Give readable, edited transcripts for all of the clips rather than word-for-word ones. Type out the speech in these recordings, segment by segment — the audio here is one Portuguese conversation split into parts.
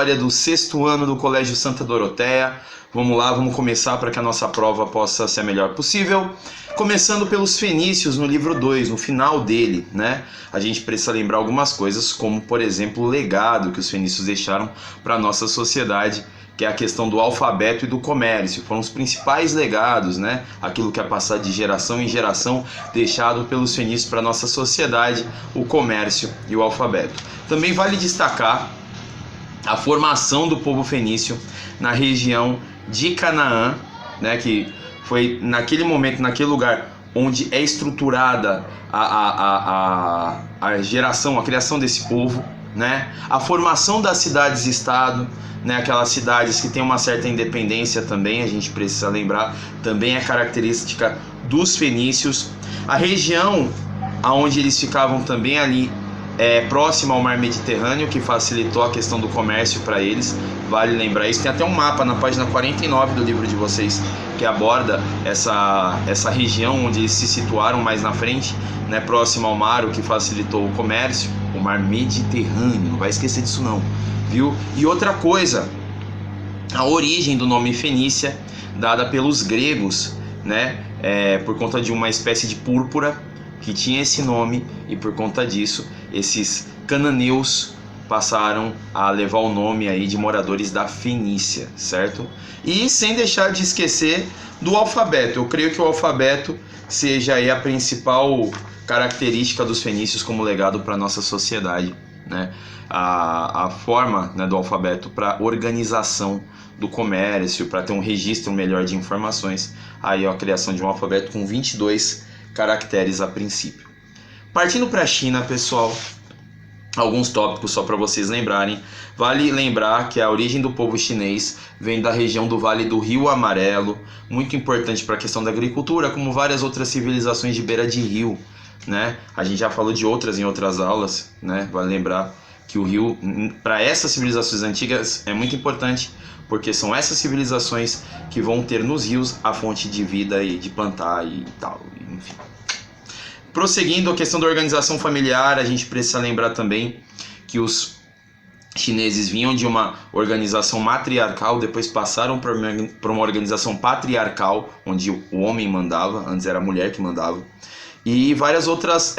história do 6º ano do Colégio Santa Doroteia. Vamos lá, vamos começar para que a nossa prova possa ser a melhor possível. Começando pelos fenícios no livro 2, no final dele, né? A gente precisa lembrar algumas coisas, como por exemplo o legado que os fenícios deixaram para a nossa sociedade, que é a questão do alfabeto e do comércio. Foram os principais legados, né? Aquilo que é passado de geração em geração, deixado pelos fenícios para a nossa sociedade, o comércio e o alfabeto. Também vale destacar a formação do povo fenício na região de Canaã, né, que foi naquele momento, naquele lugar onde é estruturada a geração, a criação desse povo, né, a formação das cidades-estado, né, aquelas cidades que têm uma certa independência também, a gente precisa lembrar, também é característica dos fenícios. A região onde eles ficavam também ali próximo ao mar Mediterrâneo, que facilitou a questão do comércio para eles, vale lembrar isso. Tem até um mapa na página 49 do livro de vocês que aborda essa região onde eles se situaram mais na frente, né, próximo ao mar, o que facilitou o comércio, o mar Mediterrâneo, não vai esquecer disso não, viu? E outra coisa, a origem do nome Fenícia, dada pelos gregos, né, por conta de uma espécie de púrpura que tinha esse nome, e por conta disso esses cananeus passaram a levar o nome aí de moradores da Fenícia, certo? E sem deixar de esquecer do alfabeto. Eu creio que o alfabeto seja aí a principal característica dos fenícios como legado para a nossa sociedade, né? A forma, né, do alfabeto para organização do comércio, para ter um registro melhor de informações, aí a criação de um alfabeto com 22 caracteres a princípio. Partindo para a China, pessoal, alguns tópicos só para vocês lembrarem. Vale lembrar que a origem do povo chinês vem da região do Vale do Rio Amarelo, muito importante para a questão da agricultura, como várias outras civilizações de beira de rio, né? A gente já falou de outras em outras aulas, né? Vale lembrar que o rio, para essas civilizações antigas, é muito importante, porque são essas civilizações que vão ter nos rios a fonte de vida e de plantar e tal, enfim. Prosseguindo a questão da organização familiar, a gente precisa lembrar também que os chineses vinham de uma organização matriarcal, depois passaram para uma organização patriarcal, onde o homem mandava, antes era a mulher que mandava, e várias outras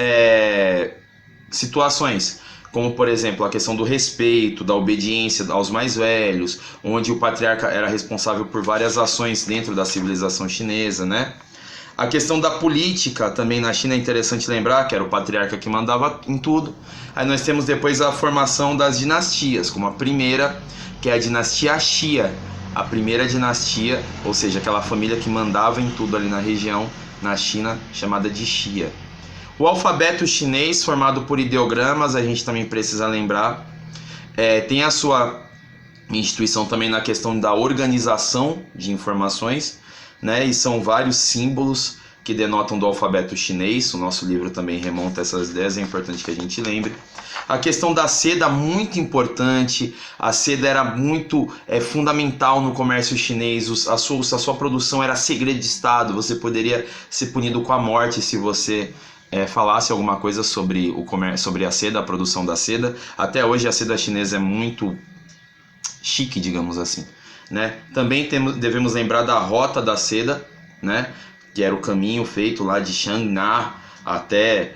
situações, como por exemplo a questão do respeito, da obediência aos mais velhos, onde o patriarca era responsável por várias ações dentro da civilização chinesa, né? A questão da política também na China é interessante lembrar, que era o patriarca que mandava em tudo. Aí nós temos depois a formação das dinastias, como a primeira, que é a dinastia Xia, a primeira dinastia, ou seja, aquela família que mandava em tudo ali na região, na China, chamada de Xia. O alfabeto chinês, formado por ideogramas, a gente também precisa lembrar, tem a sua instituição também na questão da organização de informações, né? E são vários símbolos que denotam do alfabeto chinês. O nosso livro também remonta essas ideias, é importante que a gente lembre. A questão da seda, muito importante. A seda era muito fundamental no comércio chinês. A sua produção era segredo de Estado. Você poderia ser punido com a morte se você falasse alguma coisa sobre o comércio, sobre a seda, a produção da seda. Até hoje a seda chinesa é muito chique, digamos assim, né? Também devemos lembrar da rota da seda, né? Que era o caminho feito lá de Xangnar até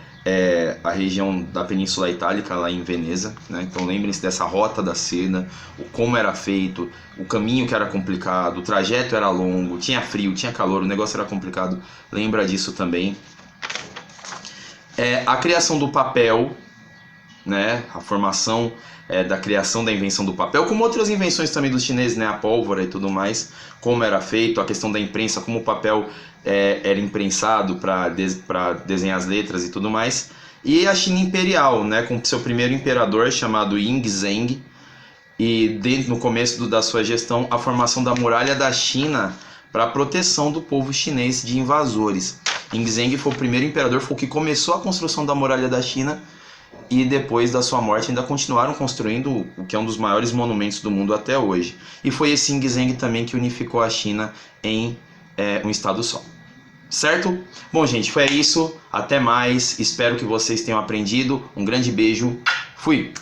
a região da Península Itálica, lá em Veneza, né? Então lembrem-se dessa rota da seda, como era feito, o caminho que era complicado, o trajeto era longo, tinha frio, tinha calor, o negócio era complicado. Lembra disso também. A criação do papel, né? A formação da criação da invenção do papel, como outras invenções também dos chineses, né? A pólvora e tudo mais, como era feito, a questão da imprensa, como o papel era imprensado para desenhar as letras e tudo mais. E a China imperial, né? Com seu primeiro imperador chamado Yingzheng, e no começo da sua gestão, a formação da muralha da China para a proteção do povo chinês de invasores. Yingzheng foi o primeiro imperador, foi o que começou a construção da muralha da China, e depois da sua morte ainda continuaram construindo o que é um dos maiores monumentos do mundo até hoje. E foi esse Yingzheng também que unificou a China em um estado só. Certo? Bom, gente, foi isso. Até mais. Espero que vocês tenham aprendido. Um grande beijo. Fui!